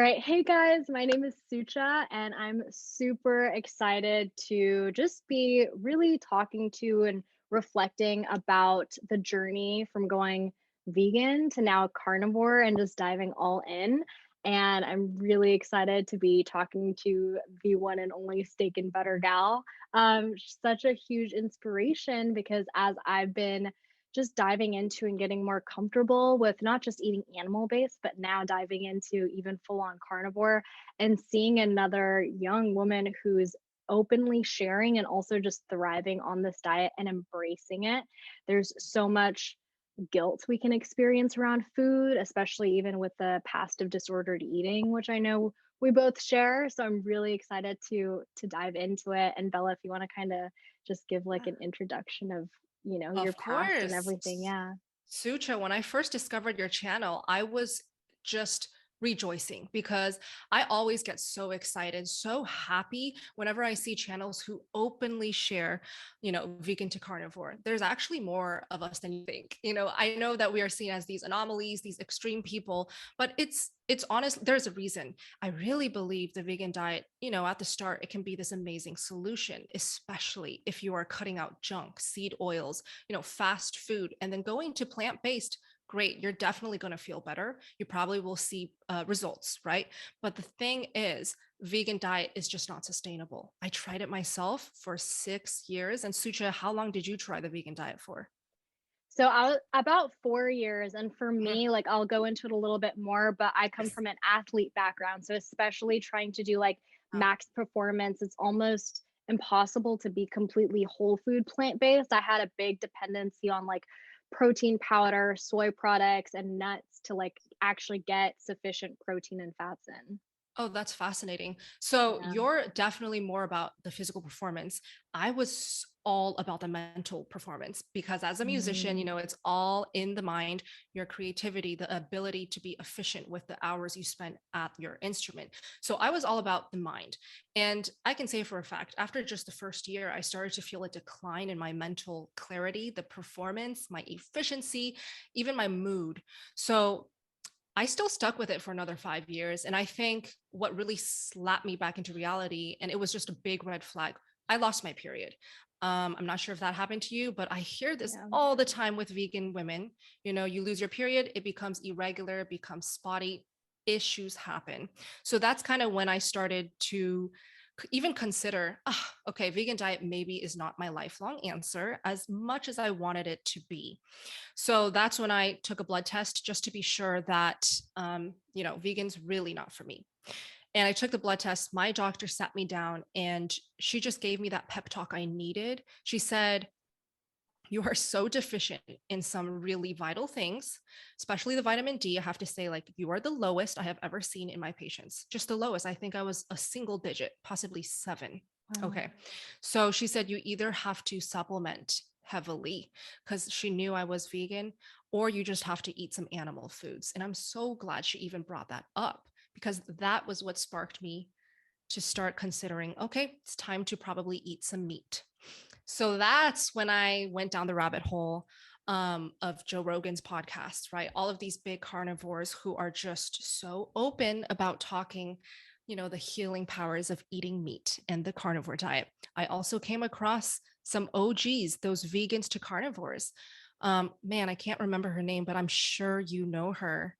All right. Hey guys, my name is Sucha, and I'm super excited to just be really talking to and reflecting about the journey from going vegan to now carnivore and just diving all in. And I'm really excited to be talking to the one and only steak and butter gal. She's such a huge inspiration because as I've been just diving into and getting more comfortable with not just eating animal based, but now diving into even full on carnivore and seeing another young woman who's openly sharing and also just thriving on this diet and embracing it. There's so much guilt we can experience around food, especially even with the past of disordered eating, which I know we both share. So I'm really excited to dive into it. And Bella, if you want to kind of just give like an introduction of your Of past and course. everything. Yeah. Sucha, when I first discovered your channel, I was just rejoicing because I always get so excited, so happy whenever I see channels who openly share, vegan to carnivore. There's actually more of us than you think. I know that we are seen as these anomalies, these extreme people, but it's honest, there's a reason. I really believe the vegan diet, at the start, it can be this amazing solution, especially if you are cutting out junk, seed oils, fast food, and then going to plant-based. Great, you're definitely going to feel better. You probably will see results, right? But the thing is, vegan diet is just not sustainable. I tried it myself for 6 years. And Sucha, how long did you try the vegan diet for? So I was about 4 years. And for Mhm. me, like I'll go into it a little bit more, but I come Yes. from an athlete background. So especially trying to do like Oh, max performance, it's almost impossible to be completely whole food plant-based. I had a big dependency on like protein powder, soy products, and nuts to like actually get sufficient protein and fats in. Oh, that's fascinating. So Yeah. you're definitely more about the physical performance. I was all about the mental performance because as a musician, Mm. it's all in the mind, your creativity, the ability to be efficient with the hours you spend at your instrument. So I was all about the mind. And I can say for a fact, after just the first year, I started to feel a decline in my mental clarity, the performance, my efficiency, even my mood. So I still stuck with it for another 5 years. And I think what really slapped me back into reality, and it was just a big red flag, I lost my period. I'm not sure if that happened to you, but I hear this Yeah. all the time with vegan women. You lose your period, it becomes irregular, it becomes spotty, issues happen. So that's kind of when I started to even consider, okay, vegan diet maybe is not my lifelong answer as much as I wanted it to be. So that's when I took a blood test just to be sure that, vegan's really not for me. And I took the blood test. My doctor sat me down and she just gave me that pep talk I needed. She said, you are so deficient in some really vital things, especially the vitamin D. I have to say, like, you are the lowest I have ever seen in my patients, just the lowest. I think I was a single digit, possibly 7. Wow. Okay. So she said, you either have to supplement heavily because she knew I was vegan, or you just have to eat some animal foods. And I'm so glad she even brought that up because that was what sparked me to start considering, okay, it's time to probably eat some meat. So that's when I went down the rabbit hole of Joe Rogan's podcast, right? All of these big carnivores who are just so open about talking, the healing powers of eating meat and the carnivore diet. I also came across some OGs, those vegans to carnivores. Man, I can't remember her name, but I'm sure you know her.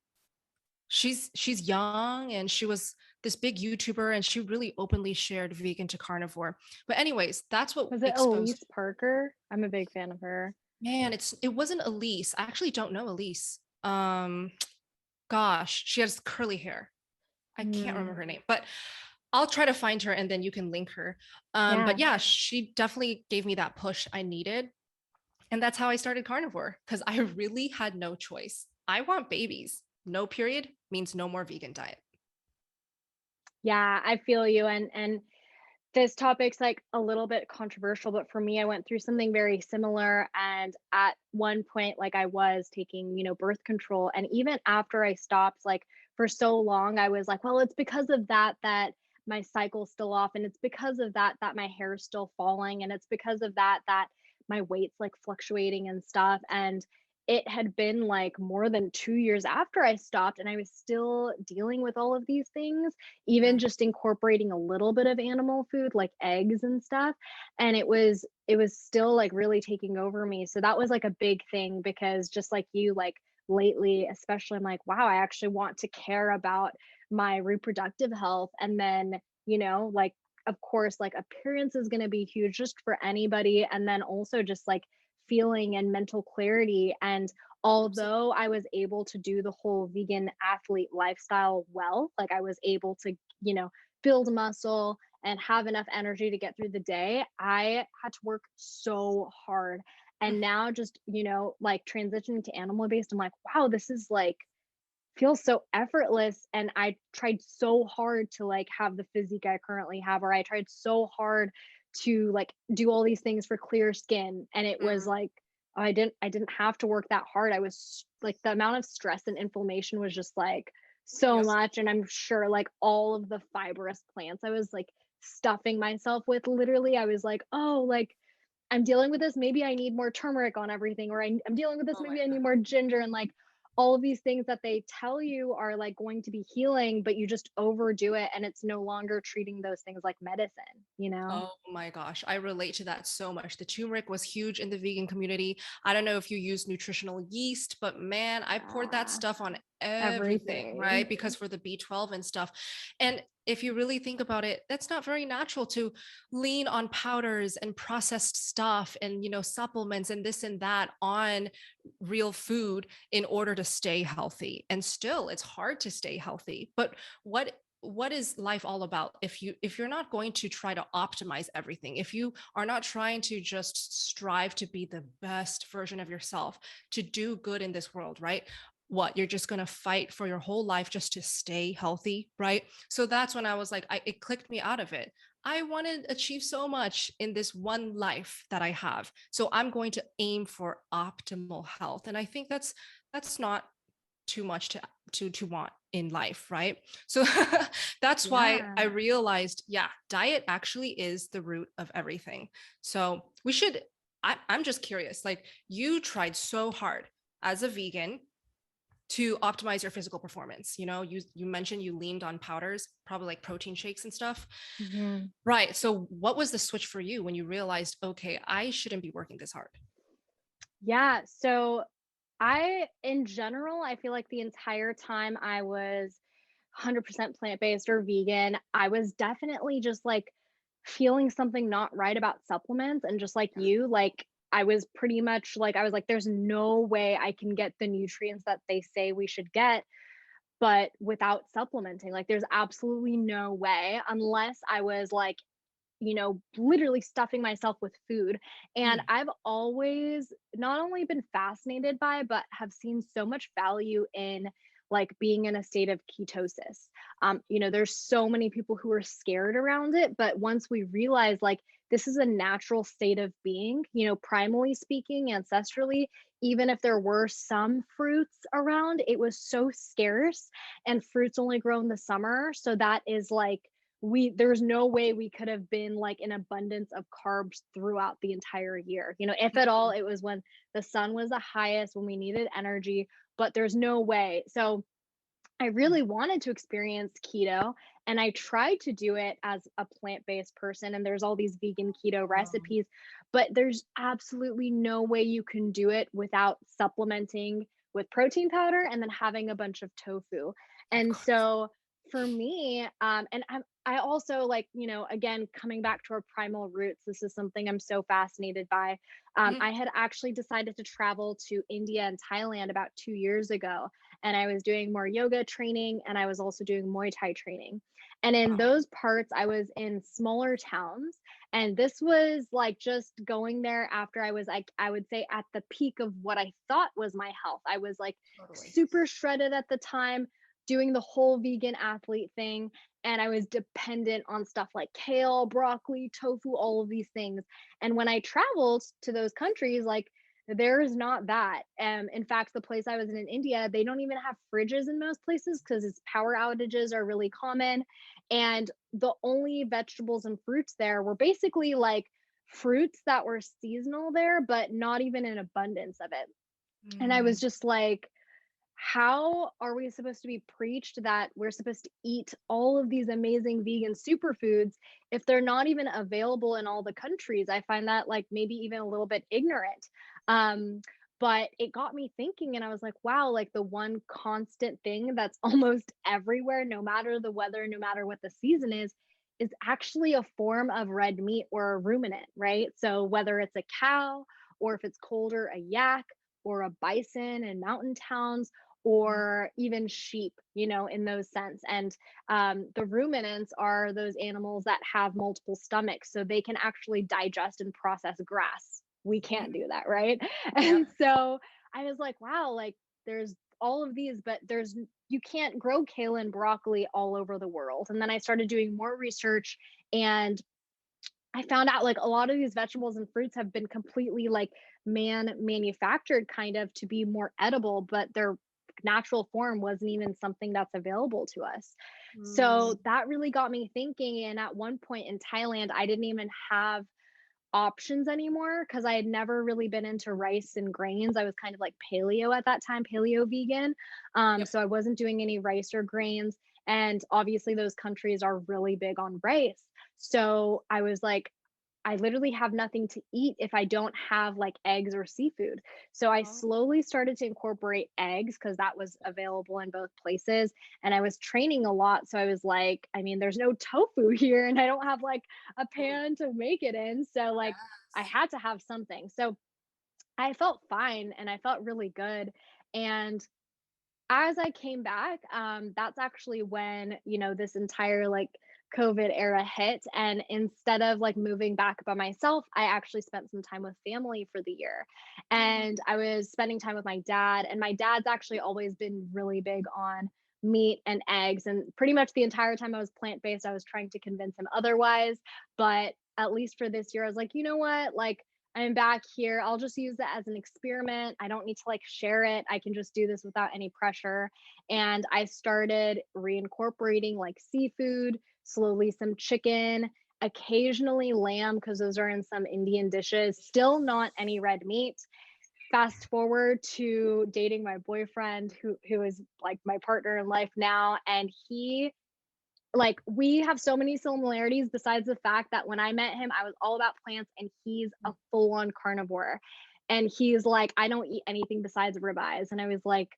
She's young and she was this big YouTuber and she really openly shared vegan to carnivore. But anyways, that's what Was it exposed. Elise Parker? I'm a big fan of her. Man, it wasn't Elise. I actually don't know Elise. Gosh, she has curly hair. I can't remember Mm. her name, but I'll try to find her and then you can link her. But Yeah. yeah, she definitely gave me that push I needed. And that's how I started carnivore because I really had no choice. I want babies. No period means no more vegan diet. Yeah, I feel you. And this topic's like a little bit controversial, but for me, I went through something very similar. And at one point, like I was taking, birth control. And even after I stopped, like for so long, I was like, well, it's because of that my cycle's still off. And it's because of that my hair's still falling. And it's because of that my weight's like fluctuating and stuff. And it had been like more than 2 years after I stopped, and I was still dealing with all of these things, even Mhm. just incorporating a little bit of animal food like eggs and stuff, and it was still like really taking over me. So that was like a big thing because just like you, like lately, especially, I'm like, wow, I actually want to care about my reproductive health. And then, like, of course, like appearance is going to be huge just for anybody. And then also just like feeling and mental clarity. And Absolutely. although I was able to do the whole vegan athlete lifestyle well, like I was able to, you know, build muscle and have enough energy to get through the day, I had to work so hard. And now just, like transitioning to animal based, I'm like, wow, this is like feels so effortless. And I tried so hard to like have the physique I currently have, or I tried so hard to like do all these things for clear skin. And it was Mhm. like I didn't have to work that hard. I was like the amount of stress and inflammation was just like so Yes. much. And I'm sure like all of the fibrous plants I was like stuffing myself with literally, I was like, oh, like I'm dealing with this. Maybe I need more turmeric on everything, or I'm dealing with this. Oh my Maybe I need more ginger, and like all of these things that they tell you are like going to be healing, but you just overdo it, and it's no longer treating those things like medicine, you know? Oh my gosh, I relate to that so much. The turmeric was huge in the vegan community. I don't know if you use nutritional yeast, but man, I poured that Yeah, stuff on everything, right? everything. Because for the B12 and stuff. And if you really think about it, that's not very natural to lean on powders and processed stuff and, supplements and this and that on real food in order to stay healthy. And still, it's hard to stay healthy. But what is life all about if you're not going to try to optimize everything, if you are not trying to just strive to be the best version of yourself, to do good in this world, right? What, you're just going to fight for your whole life just to stay healthy, right? So that's when I was like, it clicked me out of it. I want to achieve so much in this one life that I have, so I'm going to aim for optimal health. And I think that's not too much to want in life, right? So that's why I Yeah. realized, yeah, diet actually is the root of everything. So we should. I'm just curious. Like, you tried so hard as a vegan to optimize your physical performance. You mentioned you leaned on powders, probably like protein shakes and stuff. Mhm. Right. So what was the switch for you when you realized, okay, I shouldn't be working this hard? Yeah, so in general, I feel like the entire time I was 100% plant-based or vegan, I was definitely just like feeling something not right about supplements. And just like you, like I was pretty much like, I was like, there's no way I can get the nutrients that they say we should get, but without supplementing. Like, there's absolutely no way unless I was like, literally stuffing myself with food. And Mm, I've always not only been fascinated by, but have seen so much value in like being in a state of ketosis. There's so many people who are scared around it, but once we realize like this is a natural state of being, primally speaking, ancestrally, even if there were some fruits around, it was so scarce, and fruits only grow in the summer. So that is like there's no way we could have been like in abundance of carbs throughout the entire year. If at all, it was when the sun was the highest, when we needed energy, but there's no way. So I mm, really wanted to experience keto, and I tried to do it as a plant-based person, and there's all these vegan keto um, recipes, but there's absolutely no way you can do it without supplementing with protein powder and then having a bunch of tofu. of And course. so for me, and I also like, again, coming back to our primal roots, this is something I'm so fascinated by. Mhm. I had actually decided to travel to India and Thailand about 2 years ago, and I was doing more yoga training, and I was also doing Muay Thai training. And in Wow. those parts, I was in smaller towns. And this was like just going there after I was like, I would say at the peak of what I thought was my health. I was like Totally. super shredded at the time, doing the whole vegan athlete thing. And I was dependent on stuff like kale, broccoli, tofu, all of these things. And when I traveled to those countries, like there's not that. In fact, the place I was in India, they don't even have fridges in most places because its power outages are really common. And the only vegetables and fruits there were basically like fruits that were seasonal there, but not even in abundance of it. And I was Mm. just like, how are we supposed to be preached that we're supposed to eat all of these amazing vegan superfoods if they're not even available in all the countries? I find that like maybe even a little bit ignorant. Um, but it got me thinking, and I was like, wow, like the one constant thing that's almost everywhere, no matter the weather, no matter what the season is actually a form of red meat or a ruminant, right? So whether it's a cow or if it's colder, a yak or a bison in mountain towns Mm. or even sheep, in those sense. And the ruminants are those animals that have multiple stomachs, so they can actually digest and process grass. We Mm. can't do that, right? Yep. And so I was like, wow, like there's all of these, but you can't grow kale and broccoli all over the world. And then I started doing more research, and I found out like a lot of these vegetables and fruits have been completely like man manufactured kind of to be more edible, but their natural form wasn't even something that's available to us. So Mm. that really got me thinking. And at one point in Thailand, I didn't even have options anymore because I had never really been into rice and grains. I was kind of like paleo at that time, paleo vegan. Yep. So I wasn't doing any rice or grains. And obviously, those countries are really big on rice. So I was like, I literally have nothing to eat if I don't have like eggs or seafood. So I Oh. slowly started to incorporate eggs because that was available in both places. And I was training a lot. So I was like, I mean, there's no tofu here and I don't have like a Mm. pan to make it in. So like I Yes. had to have something. So I felt fine and I felt really good. And as I came back, that's actually when, this entire like COVID era hit. And instead of like moving back by myself, I actually spent some time with family for the year. Mm. And I was spending time with my dad. And my dad's actually always been really big on meat and eggs. And pretty much the entire time I was plant based, I was trying to convince him otherwise. But at least for this year, I was like, you know what? Like, I'm back here. I'll just use that as an experiment. I don't need to like share it. I can just do this without any pressure. And I started reincorporating like seafood, slowly some chicken, occasionally lamb, because those are in some Indian dishes, still not any red meat. Fast forward to dating my boyfriend who is like my partner in life now, and he like we have so many similarities besides the fact that when I met him, I was all about plants and he's a full on carnivore. And he's like, I don't eat anything besides ribeyes. And I was like,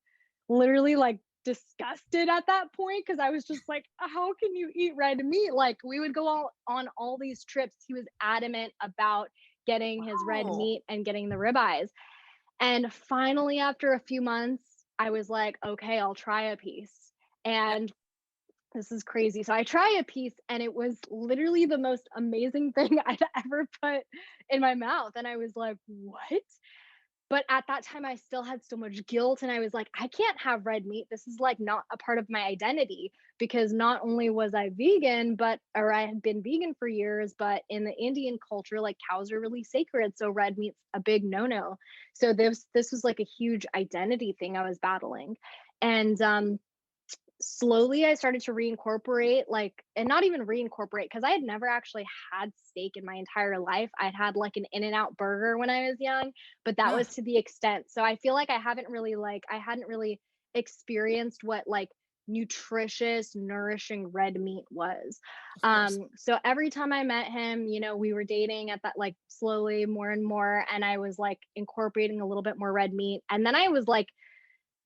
literally, like, disgusted at that point because I was just like, how can you eat red meat? Like, we would go all on all these trips. He was adamant about getting his red Oh. meat and getting the ribeyes. And finally, after a few months, I was like, okay, I'll try a piece. Yep. And this is crazy. So I try a piece and it was literally the most amazing thing I'd ever put in my mouth. And I was like, what? But at that time, I still had so much guilt. And I was like, I can't have red meat. This is like not a part of my identity because not only was I vegan, or I had been vegan for years, but in the Indian culture, like cows are really sacred. So red meat's a big no no. So this was like a huge identity thing I was battling. And slowly I started to reincorporate like and not even reincorporate because I had never actually had steak in my entire life. I'd had like an In-N-Out burger when I was young, but that Ugh. was to the extent. So I feel like I hadn't really experienced what like nutritious, nourishing red meat was. Of course. So every time I met him, we were dating at that like slowly more and more, and I was like incorporating a little bit more red meat. And then I was like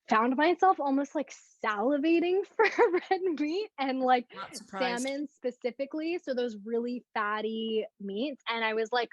found myself almost like salivating for red meat and like Not surprised. salmon specifically. So those really fatty meats. And I was like,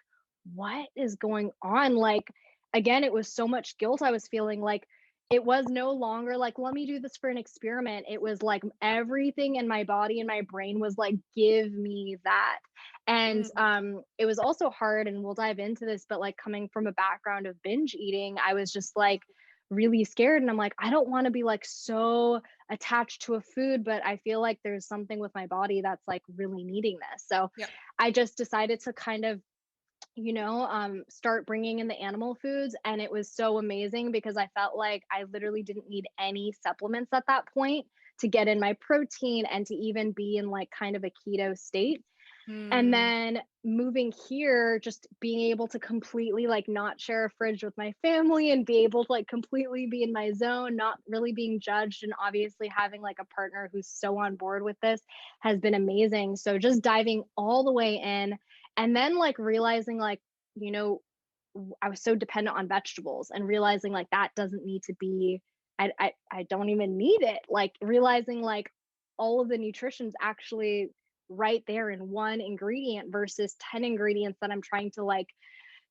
what is going on? Like, again, it was so much guilt I was feeling. Like, it was no longer like, let me do this for an experiment. It was like everything in my body and my brain was like, give me that. And Mm. it was also hard, and we'll dive into this, but like coming from a background of binge eating, I was just like, really scared and I'm like I don't want to be like so attached to a food, but I feel like there's something with my body that's like really needing this. So Yep. I just decided to kind of start bringing in the animal foods, and it was so amazing because I felt like I literally didn't need any supplements at that point to get in my protein and to even be in like kind of a keto state. And Hmm. then moving here, just being able to completely like not share a fridge with my family and be able to like completely be in my zone, not really being judged. And obviously having like a partner who's so on board with this has been amazing. So just diving all the way in and then like realizing like, you know, I was so dependent on vegetables and realizing like that doesn't need to be, I don't even need it. Like realizing like all of the nutrition's actually right there in one ingredient versus 10 ingredients that I'm trying to like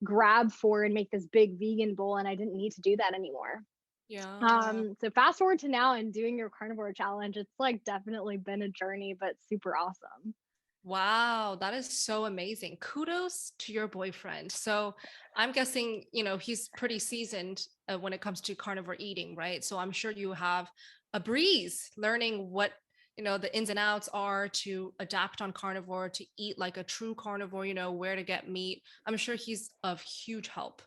grab for and make this big vegan bowl. And I didn't need to do that anymore. Yeah. So fast forward to now and doing your carnivore challenge, it's like definitely been a journey, but super awesome. Wow, that is so amazing. Kudos to your boyfriend. So I'm guessing, he's pretty seasoned when it comes to carnivore eating, right? So I'm sure you have a breeze learning what, the ins and outs are to adapt on carnivore, to eat like a true carnivore, where to get meat. I'm sure he's of huge help.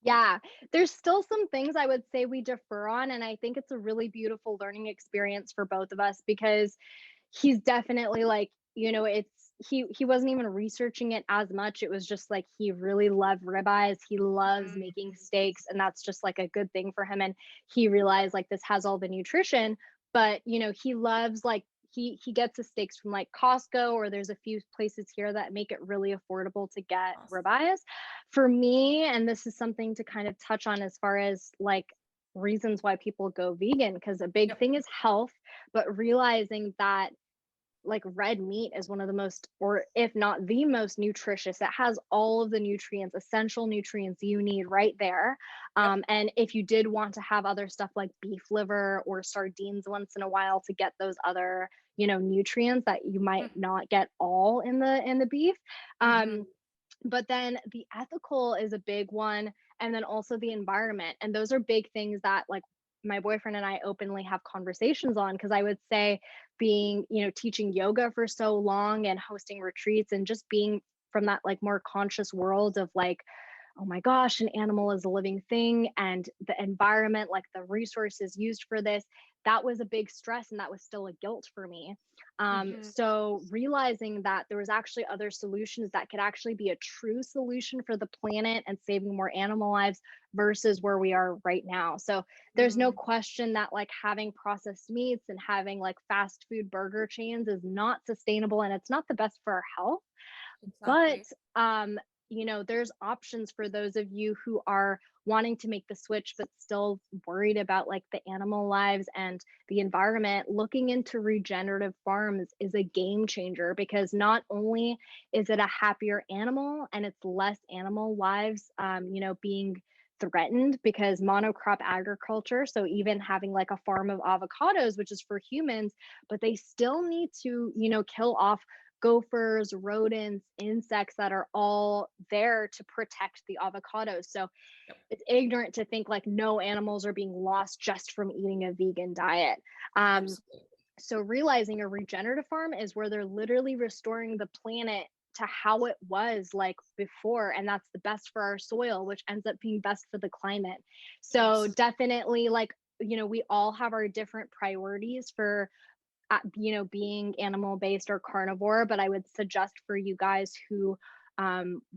Yeah, there's still some things I would say we defer on. And I think it's a really beautiful learning experience for both of us because he's definitely like, it's he wasn't even researching it as much. It was just like he really loved ribeyes. He loves making steaks, and that's just like a good thing for him. And he realized like this has all the nutrition, but he loves like he gets his steaks from like Costco, or there's a few places here that make it really affordable to get Awesome. ribeyes. For me, and this is something to kind of touch on as far as like reasons why people go vegan, because a big Yep. thing is health, but realizing that like red meat is one of the most, or if not the most nutritious. It has all of the nutrients, essential nutrients you need right there. Yep. And if you did want to have other stuff like beef liver or sardines once in a while to get those other, nutrients that you might not get all in the beef. Mm-hmm. But then the ethical is a big one, and then also the environment, and those are big things that like my boyfriend and I openly have conversations on, because I would say being, teaching yoga for so long and hosting retreats and just being from that like more conscious world of like, oh my gosh, an animal is a living thing, and the environment, like the resources used for this, that was a big stress, and that was still a guilt for me. Mm-hmm. So realizing that there was actually other solutions that could actually be a true solution for the planet and saving more animal lives versus where we are right now. So there's no Mm, question that like having processed meats and having like fast food burger chains is not sustainable, and it's not the best for our health. But exactly. um there's options for those of you who are wanting to make the switch but still worried about like the animal lives and the environment. Looking into regenerative farms is a game changer, because not only is it a happier animal and it's less animal lives being threatened because monocrop agriculture, so even having like a farm of avocados which is for humans, but they still need to kill off gophers, rodents, insects that are all there to protect the avocados. So Yep. it's ignorant to think like no animals are being lost just from eating a vegan diet. Um, Absolutely. so realizing a regenerative farm is where they're literally restoring the planet to how it was like before, and that's the best for our soil, which ends up being best for the climate. So Absolutely. definitely like we all have our different priorities for being animal based or carnivore, but I would suggest for you guys who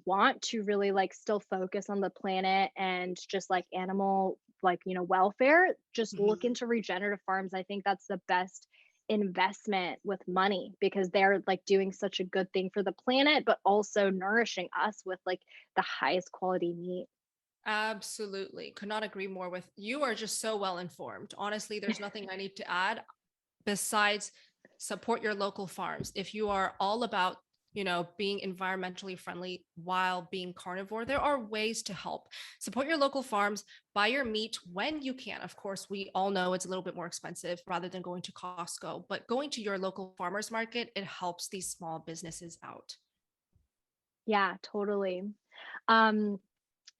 want to really like still focus on the planet and just like animal like welfare, just look Mhm. into regenerative farms. I think that's the best investment with money, because they're like doing such a good thing for the planet but also nourishing us with like the highest quality meat. Absolutely. Could not agree more with you. Are just so well informed. Honestly, there's nothing I need to add besides support your local farms. If you are all about, being environmentally friendly while being carnivore, there are ways to help. Support your local farms, buy your meat when you can. Of course, we all know it's a little bit more expensive rather than going to Costco, but going to your local farmers market, it helps these small businesses out. Yeah, totally. um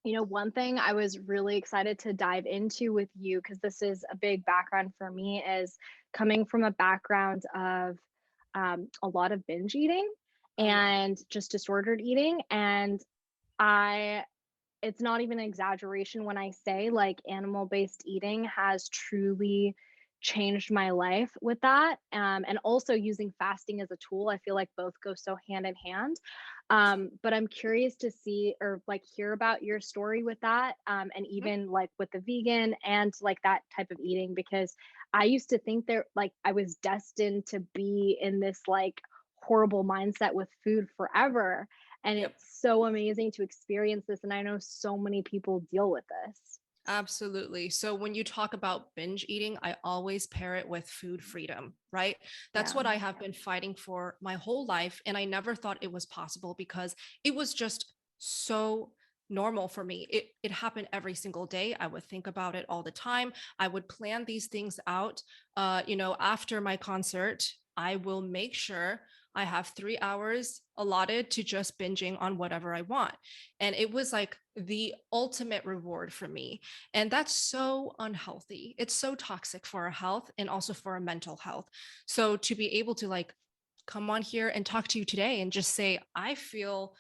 one thing I was really excited to dive into with you, because this is a big background for me, is coming from a background of a lot of binge eating Oh yeah. and just disordered eating. And I, it's not even an exaggeration when I say like animal based eating has truly changed my life with that. And also using fasting as a tool. I feel like both go so hand in hand. But I'm curious to see or like hear about your story with that. And Mhm. even like with the vegan and like that type of eating, because I used to think there like I was destined to be in this like horrible mindset with food forever. And Yep. it's so amazing to experience this. And I know so many people deal with this. Absolutely. So when you talk about binge eating, I always pair it with food freedom, right? That's Yeah. what I have been fighting for my whole life. And I never thought it was possible because it was just so normal for me. It happened every single day. I would think about it all the time. I would plan these things out. After my concert, I will make sure I have 3 hours allotted to just binging on whatever I want. And it was like the ultimate reward for me, and that's so unhealthy. It's so toxic for our health and also for our mental health. So to be able to like come on here and talk to you today and just say, I feel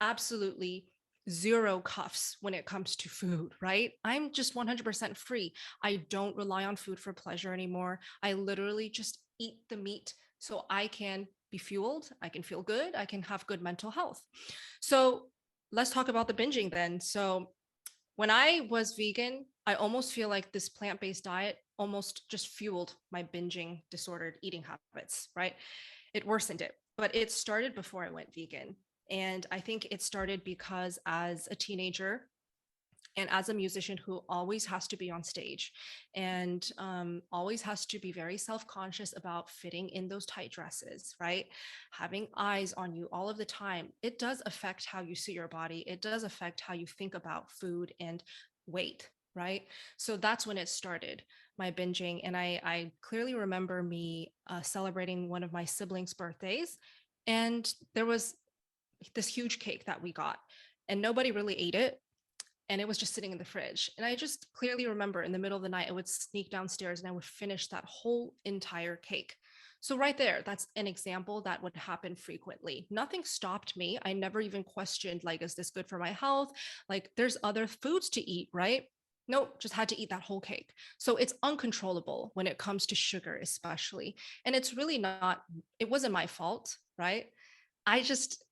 absolutely zero cuffs when it comes to food, right? I'm just 100% free. I don't rely on food for pleasure anymore. I literally just eat the meat so I can be fueled, I can feel good, I can have good mental health. So let's talk about the binging then. So when I was vegan, I almost feel like this plant based diet almost just fueled my binging disordered eating habits, right? It worsened it, but it started before I went vegan. And I think it started because as a teenager, and as a musician who always has to be on stage and always has to be very self-conscious about fitting in those tight dresses, right, having eyes on you all of the time, it does affect how you see your body. It does affect how you think about food and weight, right? So that's when it started, my binging. And I clearly remember me celebrating one of my siblings' birthdays, and there was this huge cake that we got, and nobody really ate it, and it was just sitting in the fridge. And I just clearly remember in the middle of the night, I would sneak downstairs and I would finish that whole entire cake. So, right there, that's an example that would happen frequently. Nothing stopped me. I never even questioned, like, is this good for my health? Like, there's other foods to eat, right? Nope, just had to eat that whole cake. So it's uncontrollable when it comes to sugar, especially. And it's really not, it wasn't my fault, right? I just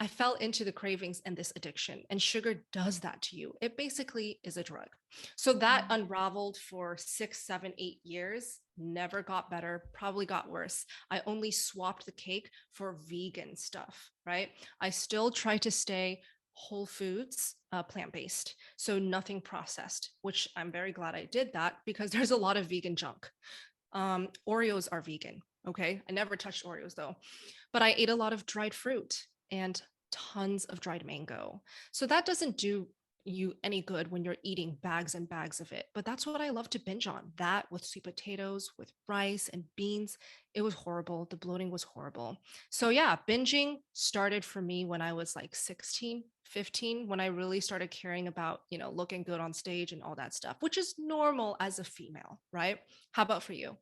I fell into the cravings and this addiction, and sugar does that to you. It basically is a drug. So that Yeah. unraveled for 6, 7, 8 years, never got better, probably got worse. I only swapped the cake for vegan stuff, right? I still try to stay whole foods, plant based. So nothing processed, which I'm very glad I did that because there's a lot of vegan junk. Oreos are vegan. Okay. I never touched Oreos though, but I ate a lot of dried fruit and tons of dried mango. So that doesn't do you any good when you're eating bags and bags of it. But that's what I love to binge on, that with sweet potatoes, with rice and beans. It was horrible. The bloating was horrible. So yeah, binging started for me when I was like 16, 15, when I really started caring about, looking good on stage and all that stuff, which is normal as a female, right? How about for you?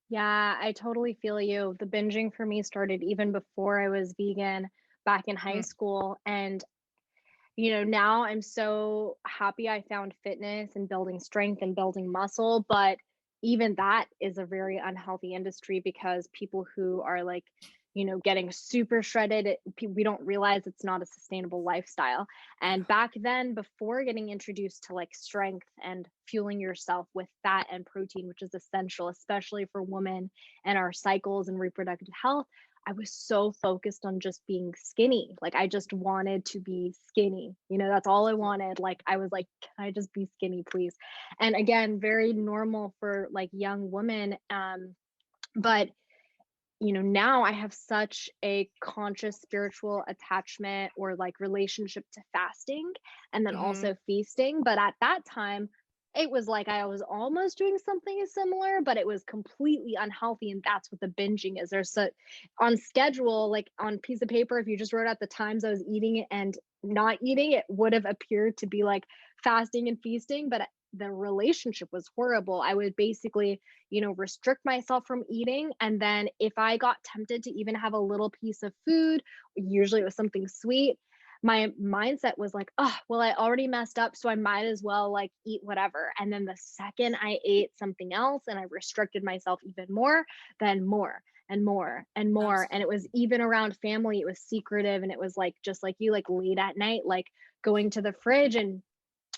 Yeah, I totally feel you. The binging for me started even before I was vegan back in high Mm, school. And, now I'm so happy I found fitness and building strength and building muscle. But even that is a very unhealthy industry because people who are like, getting super shredded, we don't realize it's not a sustainable lifestyle. yeah. And back then, before getting introduced to like strength and fueling yourself with fat and protein, which is essential, especially for women and our cycles and reproductive health, I was so focused on just being skinny. Like I just wanted to be skinny. That's all I wanted. Like I was like, can I just be skinny, please? And again, very normal for like young women. But now I have such a conscious spiritual attachment or like relationship to fasting and then Hmm. also feasting. But at that time, it was like I was almost doing something similar, but it was completely unhealthy. And that's what the binging is. There's so on schedule, like on piece of paper, if you just wrote out the times I was eating it and not eating, it would have appeared to be like fasting and feasting, but the relationship was horrible. I would basically restrict myself from eating. And then if I got tempted to even have a little piece of food, usually it was something sweet, my mindset was like, oh, well, I already messed up, so I might as well like eat whatever. And then the second I ate something else and I restricted myself even more, then more and more and more. And it was Absolutely. even around family, it was secretive. And it was like, just like you, like late at night, like going to the fridge and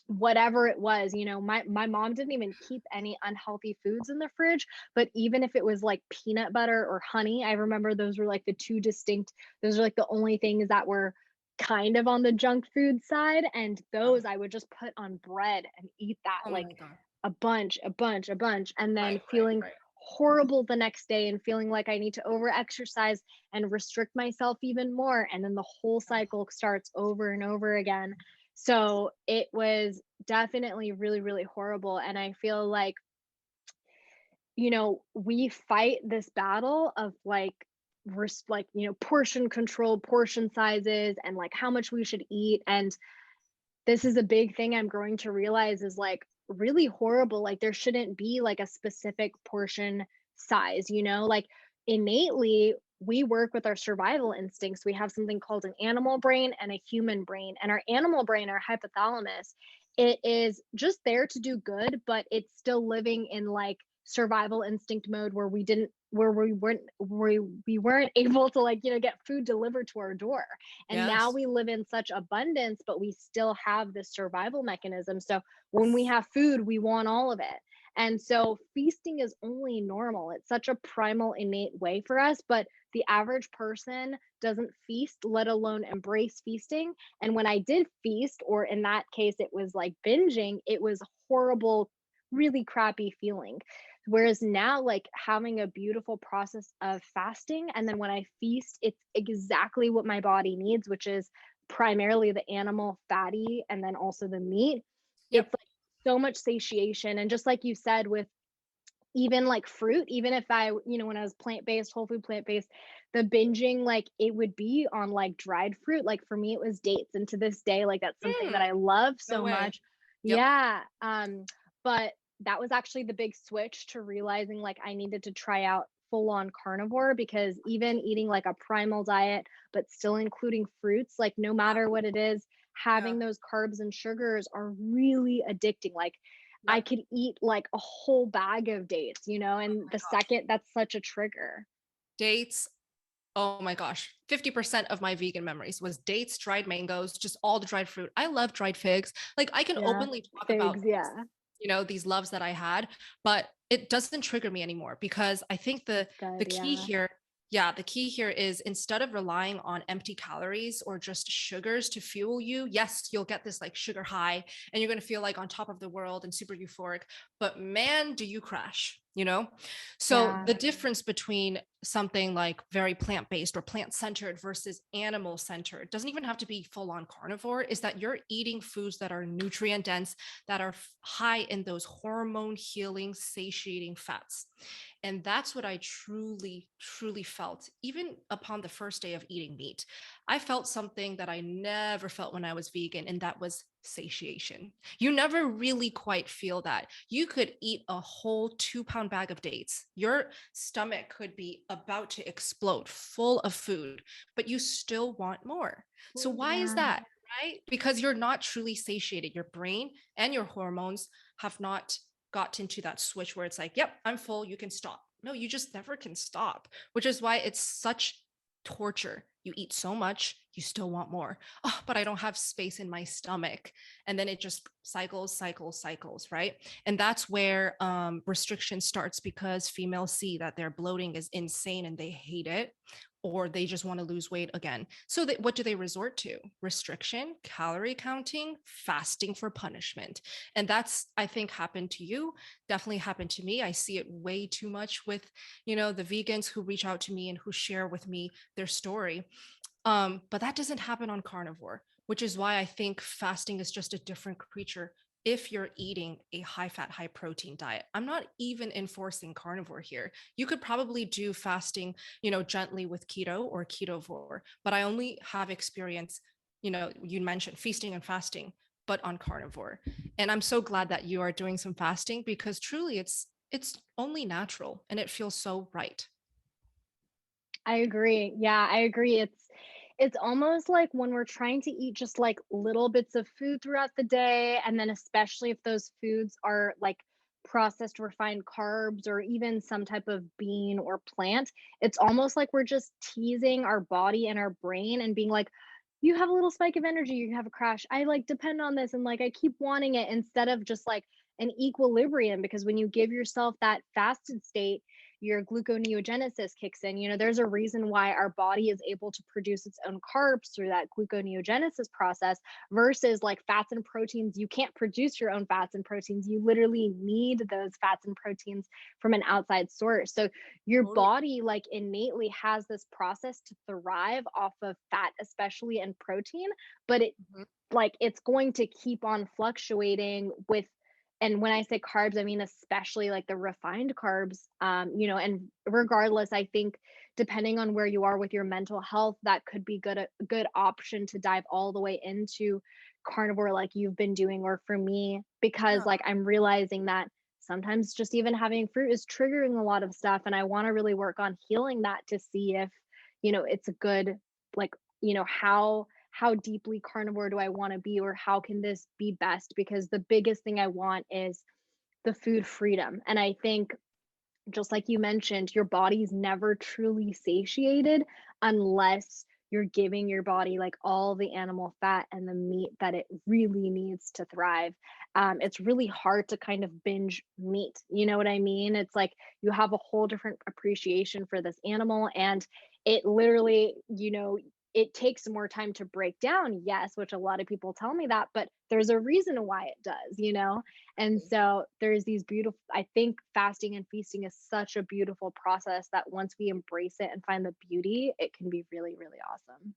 whatever it was, my mom didn't even keep any unhealthy foods in the fridge, but even if it was like peanut butter or honey, I remember those were like the two distinct, those are like the only things that were kind of on the junk food side, and Yeah. those I would just put on bread and eat that Oh like my God. a bunch, a bunch, a bunch, and then Right, right, feeling right. horrible the next day and feeling like I need to over exercise and restrict myself even more, and then the whole cycle starts over and over again. So it was definitely really, really horrible. And I feel like, we fight this battle of like, portion control, portion sizes, and like how much we should eat. And this is a big thing I'm growing to realize is like really horrible. Like there shouldn't be like a specific portion size, like innately we work with our survival instincts. We have something called an animal brain and a human brain. And our animal brain, our hypothalamus, it is just there to do good, but it's still living in like survival instinct mode where we weren't able to like, get food delivered to our door. And now Yes. we live in such abundance, but we still have this survival mechanism. So when we have food, we want all of it. And so feasting is only normal. It's such a primal, innate way for us. But the average person doesn't feast, let alone embrace feasting. And when I did feast, or in that case, it was like binging, it was horrible, really crappy feeling. Whereas now, like having a beautiful process of fasting, and then when I feast, it's exactly what my body needs, which is primarily the animal fatty and then also the meat. It's Yep. like so much satiation. And just like you said, with even like fruit, even if when I was plant-based, whole food plant-based, the binging, like it would be on like dried fruit. Like for me, it was dates. And to this day, like that's something that Mm, I love no so way. much. Yep. Yeah. But that was actually the big switch to realizing like I needed to try out full on carnivore, because even eating like a primal diet, but still including fruits, like no matter what it is, Yeah. having those carbs and sugars are really addicting. Like I Yep. could eat like a whole bag of dates, Oh and my the gosh. second that's such a trigger. Dates. Oh my gosh. 50% of my vegan memories was dates, dried mangoes, just all the dried fruit. I love dried figs. Like I can Yeah. openly talk about Figs, yeah. these loves that I had, but it doesn't trigger me anymore because I think That's the good, key yeah. here, yeah, the key here is instead of relying on empty calories or just sugars to fuel you, yes, you'll get this like sugar high and you're going to feel like on top of the world and super euphoric, but man, do you crash, you know? So Yeah. the difference between something like very plant-based or plant-centered versus animal-centered doesn't even have to be full-on carnivore, is that you're eating foods that are nutrient dense, that are high in those hormone healing, satiating fats. And that's what I truly, truly felt, even upon the first day of eating meat. I felt something that I never felt when I was vegan, and that was satiation. You never really quite feel that. You could eat a whole 2 pound bag of dates. Your stomach could be about to explode full of food, but you still want more. So, why is Yeah. that? Right? Because you're not truly satiated. Your brain and your hormones have not got into that switch where it's like, yep, I'm full, you can stop. No, you just never can stop, which is why it's such torture. You eat so much, you still want more. Oh, but I don't have space in my stomach. And then it just cycles, cycles, cycles, right? And that's where restriction starts because females see that their bloating is insane and they hate it, or they just want to lose weight again. So what do they resort to? Restriction, calorie counting, fasting for punishment. And that's, I think, happened to you, definitely happened to me. I see it way too much with, the vegans who reach out to me and who share with me their story. But that doesn't happen on carnivore, which is why I think fasting is just a different creature if you're eating a high fat, high protein diet. I'm not even enforcing carnivore here. You could probably do fasting, gently with keto or ketovore, but I only have experience, you mentioned feasting and fasting, but on carnivore. And I'm so glad that you are doing some fasting because truly it's only natural and it feels so right. I agree. Yeah, I agree. It's almost like when we're trying to eat just like little bits of food throughout the day, and then especially if those foods are like processed refined carbs or even some type of bean or plant, it's almost like we're just teasing our body and our brain and being like, you have a little spike of energy, you have a crash. I like depend on this and like I keep wanting it instead of just like an equilibrium because when you give yourself that fasted state, your gluconeogenesis kicks in. There's a reason why our body is able to produce its own carbs through that gluconeogenesis process versus like fats and proteins. You can't produce your own fats and proteins. You literally need those fats and proteins from an outside source. So your Totally. body like innately has this process to thrive off of fat, especially and protein, but Mhm. it's going to keep on fluctuating with, and when I say carbs, I mean especially like the refined carbs, and regardless, I think depending on where you are with your mental health, that could be a good option to dive all the way into carnivore like you've been doing, or for me, because Yeah. like I'm realizing that sometimes just even having fruit is triggering a lot of stuff, and I want to really work on healing that to see if, it's a good, like, how deeply carnivore do I want to be, or how can this be best? Because the biggest thing I want is the food freedom. And I think, just like you mentioned, your body's never truly satiated unless you're giving your body like all the animal fat and the meat that it really needs to thrive. It's really hard to kind of binge meat. You know what I mean? It's like you have a whole different appreciation for this animal, and it literally, it takes more time to break down, yes, which a lot of people tell me that, but there's a reason why it does. And so there's these beautiful, I think fasting and feasting is such a beautiful process that once we embrace it and find the beauty, it can be really, really awesome.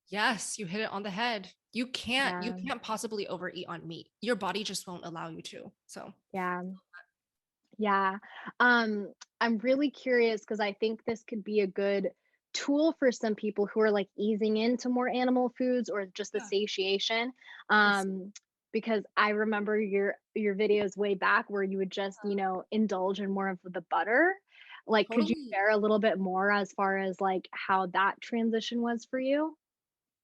Yes, you hit it on the head. You Yeah. can't possibly overeat on meat. Your body just won't allow you to. So, Yeah. Yeah. I'm really curious because I think this could be a good tool for some people who are like easing into more animal foods or just the yeah, satiation. it's Um, because I remember your videos way back where you would just, indulge in more of the butter. Like, could you totally. share a little bit more as far as like how that transition was for you?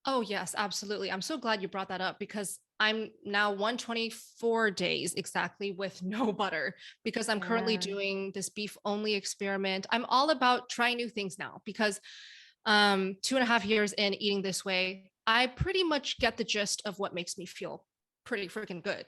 Oh, yes, absolutely. I'm so glad you brought that up because I'm now 124 days exactly with no butter because I'm currently Yeah. doing this beef only experiment. I'm all about trying new things now because 2.5 years in eating this way, I pretty much get the gist of what makes me feel pretty freaking good.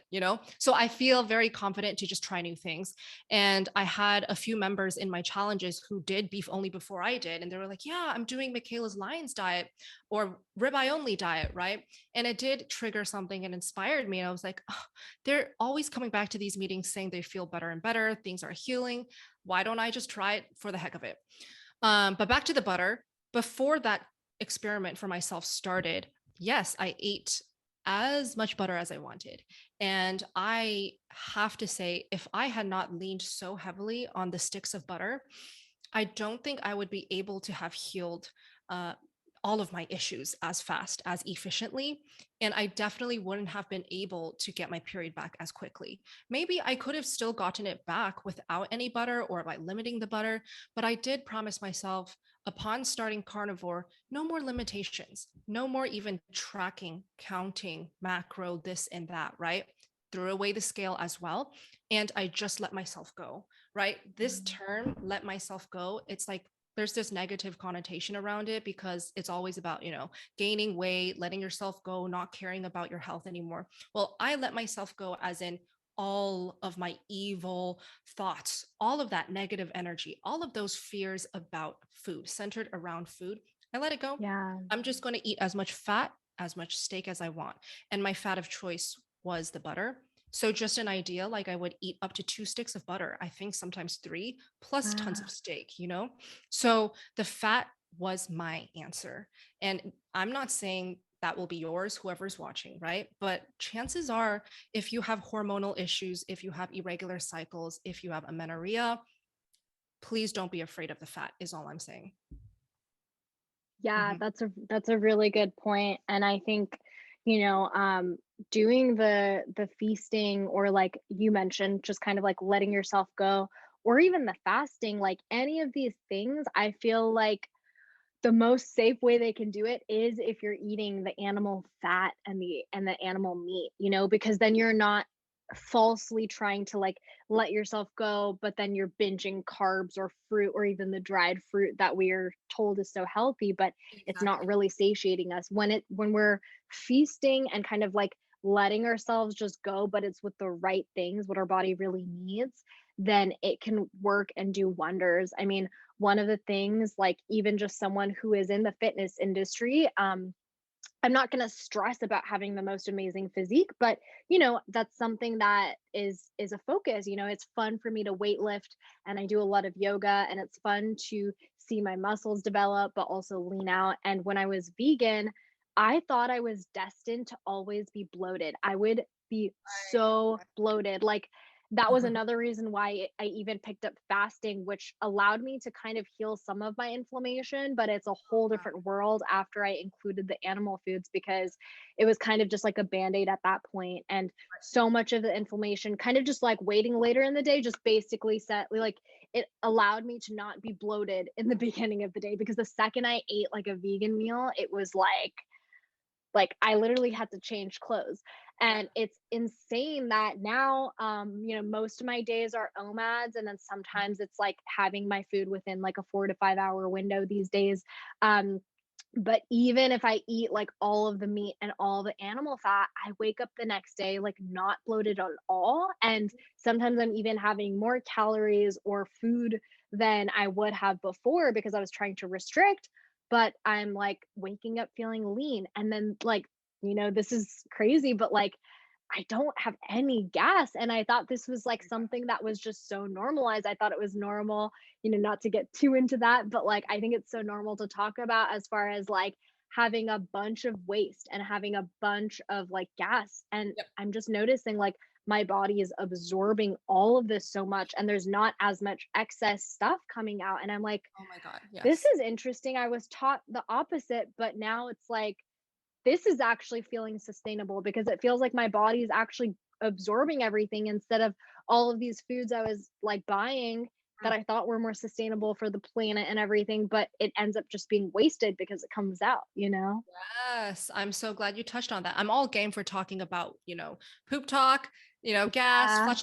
So I feel very confident to just try new things. And I had a few members in my challenges who did beef only before I did. And they were like, yeah, I'm doing Michaela's Lions diet or ribeye only diet, right? And it did trigger something and inspired me. And I was like, oh, they're always coming back to these meetings saying they feel better and better, things are healing. Why don't I just try it for the heck of it? But back to the butter. Before that experiment for myself started, yes, I ate as much butter as I wanted. And I have to say, if I had not leaned so heavily on the sticks of butter, I don't think I would be able to have healed uh, all of my issues as fast, as efficiently. And I definitely wouldn't have been able to get my period back as quickly. Maybe I could have still gotten it back without any butter or by limiting the butter, but I did promise myself upon starting carnivore, no more limitations, no more even tracking, counting, macro, this and that, right? Threw away the scale as well. And I just let myself go, right? This Mm. term, let myself go, it's like there's this negative connotation around it because it's always about, gaining weight, letting yourself go, not caring about your health anymore. Well, I let myself go as in all of my evil thoughts, all of that negative energy, all of those fears about food centered around food. I let it go. Yeah. I'm just going to eat as much fat, as much steak as I want. And my fat of choice was the butter. So just an idea, like I would eat up to 2 sticks of butter, I think sometimes three, plus tons of Ah. steak. So the fat was my answer. And I'm not saying that will be yours, whoever's watching, right? But chances are, if you have hormonal issues, if you have irregular cycles, if you have amenorrhea, please don't be afraid of the fat, is all I'm saying. Yeah, Mhm. that's a really good point, and I think, you know, um, doing the feasting, or like you mentioned, just kind of like letting yourself go, or even the fasting, like any of these things, I feel like the most safe way they can do it is if you're eating the animal fat and the animal meat, you know, because then you're not falsely trying to like let yourself go, but then you're binging carbs or fruit or even the dried fruit that we're told is so healthy, but it's not Exactly. really satiating us. When we're feasting and kind of like letting ourselves just go, but it's with the right things, what our body really needs, then it can work and do wonders. I mean, one of the things, like even just someone who is in the fitness industry, I'm not going to stress about having the most amazing physique, but you know, that's something that is a focus. You know, it's fun for me to weight lift and I do a lot of yoga and it's fun to see my muscles develop but also lean out. And when I was vegan, I thought I was destined to always be bloated. I would be so bloated. Like that was another reason why I even picked up fasting, which allowed me to kind of heal some of my inflammation, but it's a whole different world after I included the animal foods because it was kind of just like a band-aid at that point. And so much of the inflammation kind of just like waiting later in the day just basically set like it allowed me to not be bloated in the beginning of the day because the second I ate like a vegan meal, it was like I literally had to change clothes. Yeah. And it's insane that now, you know, most of my days are OMADs, and then sometimes it's like having my food within like a 4 to 5 hour window these days. Um, but even if I eat like all of the meat and all the animal fat, I wake up the next day like not bloated at all. And sometimes I'm even having more calories or food than I would have before because I was trying to restrict, but I'm like waking up feeling lean. And then, like, you know, this is crazy, but like, I don't have any gas. And I thought this was like something that was just so normalized. I thought it was normal, you know, not to get too into that, but like, I think it's so normal to talk about as far as like having a bunch of waste and having a bunch of like gas. And Yep. I'm just noticing like my body is absorbing all of this so much and there's not as much excess stuff coming out. And I'm like, Oh my God. this Yes. is interesting. I was taught the opposite, but now it's like, this is actually feeling sustainable because it feels like my body is actually absorbing everything instead of all of these foods I was like buying that I thought were more sustainable for the planet and everything, but it ends up just being wasted because it comes out, you know? Yes, I'm so glad you touched on that. I'm all game for talking about, poop talk, gas, Yeah.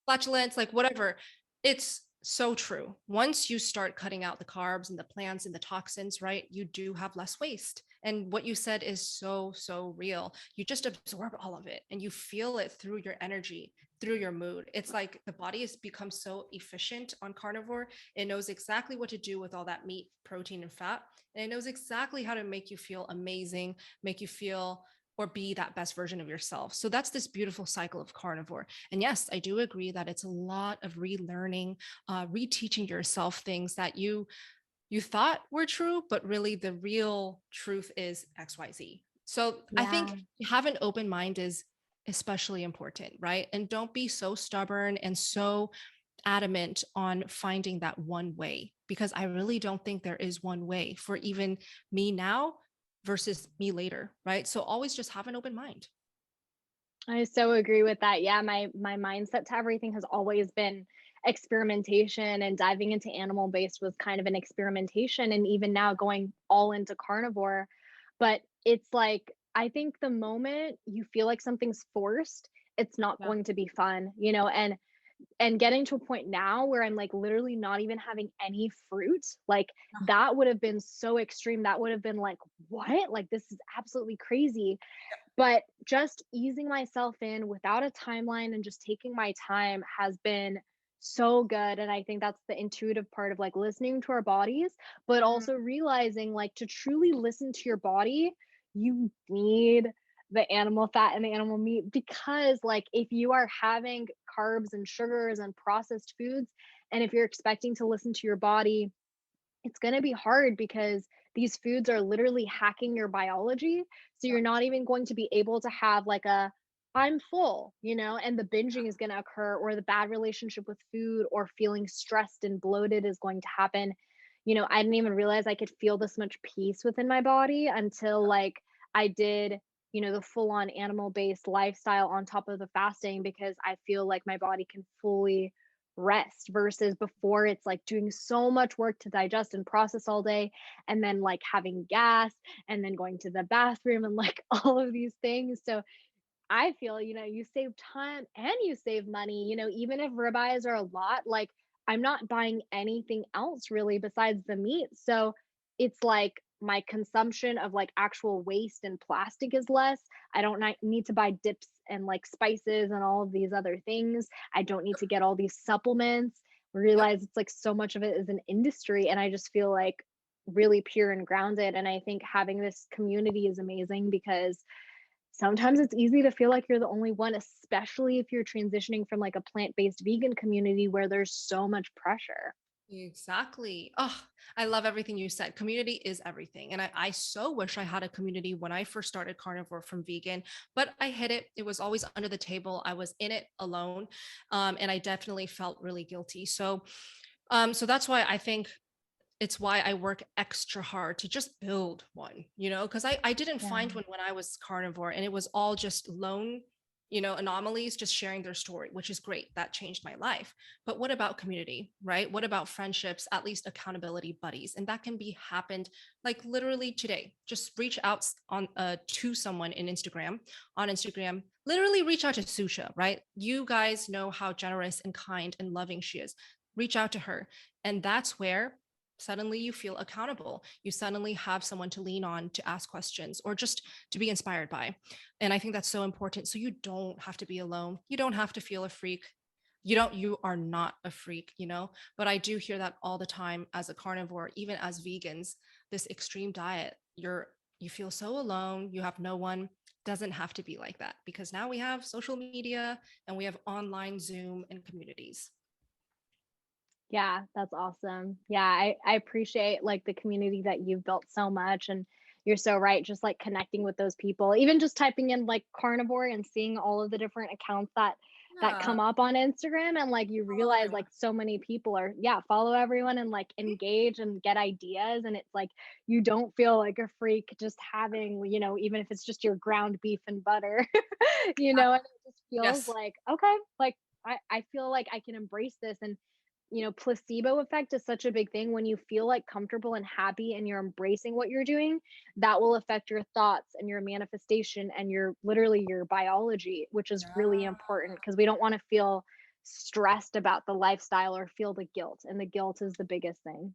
flatulence, like whatever. It's so true. Once you start cutting out the carbs and the plants and the toxins, right, you do have less waste. And what you said is so, so real. You just absorb all of it and you feel it through your energy, through your mood. It's like the body has become so efficient on carnivore. It knows exactly what to do with all that meat, protein, and fat, and it knows exactly how to make you feel amazing, make you feel or be that best version of yourself. So that's this beautiful cycle of carnivore. And yes, I do agree that it's a lot of relearning, reteaching yourself things that you thought were true, but really the real truth is XYZ. So I think Yeah. have an open mind is especially important, right? And don't be so stubborn and so adamant on finding that one way because I really don't think there is one way for even me now versus me later, right? So always just have an open mind. I so agree with that. Yeah, my mindset to everything has always been experimentation, and diving into animal based was kind of an experimentation, and even now going all into carnivore. But it's like I think the moment you feel like something's forced, it's not Yeah. going to be fun, you know, and getting to a point now where I'm like literally not even having any fruit, like that would have been so extreme. That would have been like, what? Like this is absolutely crazy. But just easing myself in without a timeline and just taking my time has been so good. And I think that's the intuitive part of like listening to our bodies, but Mhm. also realizing like to truly listen to your body, you need the animal fat and the animal meat because like if you are having carbs and sugars and processed foods and if you're expecting to listen to your body, it's going to be hard because these foods are literally hacking your biology. So you're not even going to be able to have like a I'm full, you know, and the binging is going to occur, or the bad relationship with food, or feeling stressed and bloated is going to happen. You know, I didn't even realize I could feel this much peace within my body until like I did, you know, the full on animal based lifestyle on top of the fasting because I feel like my body can fully rest versus before it's like doing so much work to digest and process all day and then like having gas and then going to the bathroom and like all of these things. So I feel, you save time and you save money, even if ribeyes are a lot, like I'm not buying anything else really besides the meat. So it's like my consumption of like actual waste and plastic is less. I don't need to buy dips and like spices and all of these other things. I don't need to get all these supplements. Yep. Realize it's like so much of it is an industry. And I just feel like really pure and grounded. And I think having this community is amazing because sometimes it's easy to feel like you're the only one, especially if you're transitioning from like a plant-based vegan community where there's so much pressure. Exactly. Oh, I love everything you said. Community is everything. And I so wish I had a community when I first started carnivore from vegan, but I hid it. It was always under the table. I was in it alone. And I definitely felt really guilty. So that's why I think it's why I work extra hard to just build one, because I didn't find Yeah. one when I was carnivore and it was all just lone, anomalies just sharing their story, which is great. That changed my life. But what about community, right? What about friendships, at least accountability buddies? And that can be happened like literally today. Just reach out on to someone on Instagram, literally reach out to Susha, right? You guys know how generous and kind and loving she is. Reach out to her. And that's where suddenly you feel accountable. You suddenly have someone to lean on to ask questions or just to be inspired by. And I think that's so important. So you don't have to be alone. You don't have to feel a freak. You are not a freak, But I do hear that all the time as a carnivore, even as vegans, this extreme diet, you feel so alone, you have no one. Doesn't have to be like that because now we have social media and we have online Zoom and communities. Yeah, that's awesome. Yeah, I appreciate like the community that you've built so much and you're so right, just like connecting with those people. Even just typing in like carnivore and seeing all of the different accounts that Yeah. come up on Instagram and like you Follow realize everyone. like so many people are follow everyone and like engage and get ideas and it's like you don't feel like a freak just having, even if it's just your ground beef and butter, and it just feels Yes. like okay, like I feel like I can embrace this and placebo effect is such a big thing when you feel like comfortable and happy and you're embracing what you're doing, that will affect your thoughts and your manifestation and your literally your biology, which is really Yeah. important because we don't want to feel stressed about the lifestyle or feel the guilt. And the guilt is the biggest thing.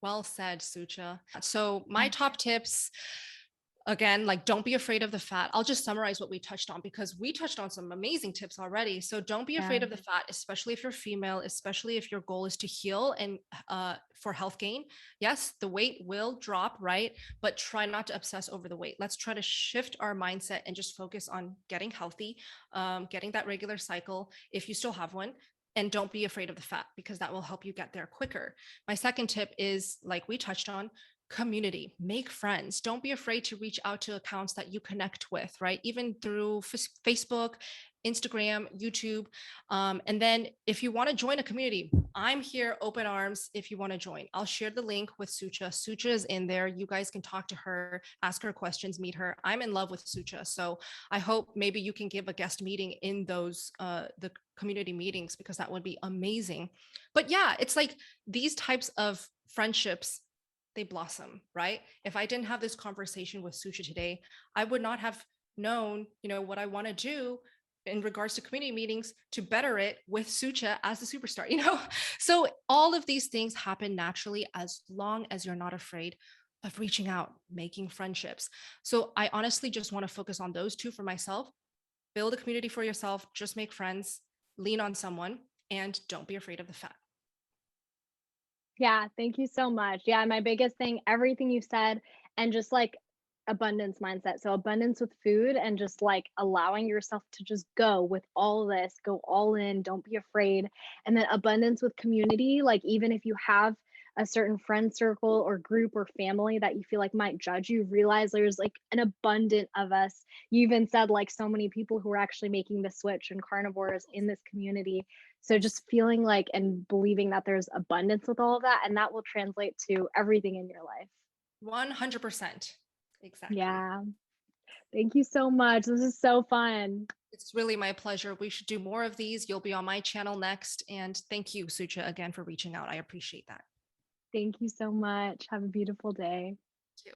Well said, Sucha. So, my top tips again, like don't be afraid of the fat. I'll just summarize what we touched on because we touched on some amazing tips already. So, don't be Yeah. afraid of the fat, especially if you're female, especially if your goal is to heal and for health gain. Yes, the weight will drop, right? But try not to obsess over the weight. Let's try to shift our mindset and just focus on getting healthy, getting that regular cycle if you still have one. And don't be afraid of the fat because that will help you get there quicker. My second tip is like we touched on community, make friends. Don't be afraid to reach out to accounts that you connect with, right? Even through Facebook, Instagram, YouTube. And then if you want to join a community, I'm here, open arms. If you want to join, I'll share the link with Sucha. Sucha is in there. You guys can talk to her, ask her questions, meet her. I'm in love with Sucha. So I hope maybe you can give a guest meeting in those, the community meetings, because that would be amazing. But yeah, it's like these types of friendships, they blossom, right? If I didn't have this conversation with Sucha today, I would not have known, what I want to do in regards to community meetings to better it with Sucha as the superstar. So all of these things happen naturally as long as you're not afraid of reaching out, making friendships. So I honestly just want to focus on those two for myself. Build a community for yourself, just make friends, lean on someone, and don't be afraid of the fat. Yeah, thank you so much. Yeah, my biggest thing, everything you said, and just like abundance mindset. So, abundance with food and just like allowing yourself to just go with all this, go all in, don't be afraid. And then abundance with community, like even if you have a certain friend circle or group or family that you feel like might judge you, realize there's like an abundant of us. You even said like so many people who are actually making the switch and carnivores in this community, so Yes. just feeling like and believing that there's abundance with all of that, and that will translate to everything in your life. 100%. Exactly. Yeah. Thank you so much. This is so fun. It's really my pleasure. We should do more of these. You'll be on my channel next. And thank you, Sucha, again for reaching out. I appreciate that. Thank you so much. Have a beautiful day.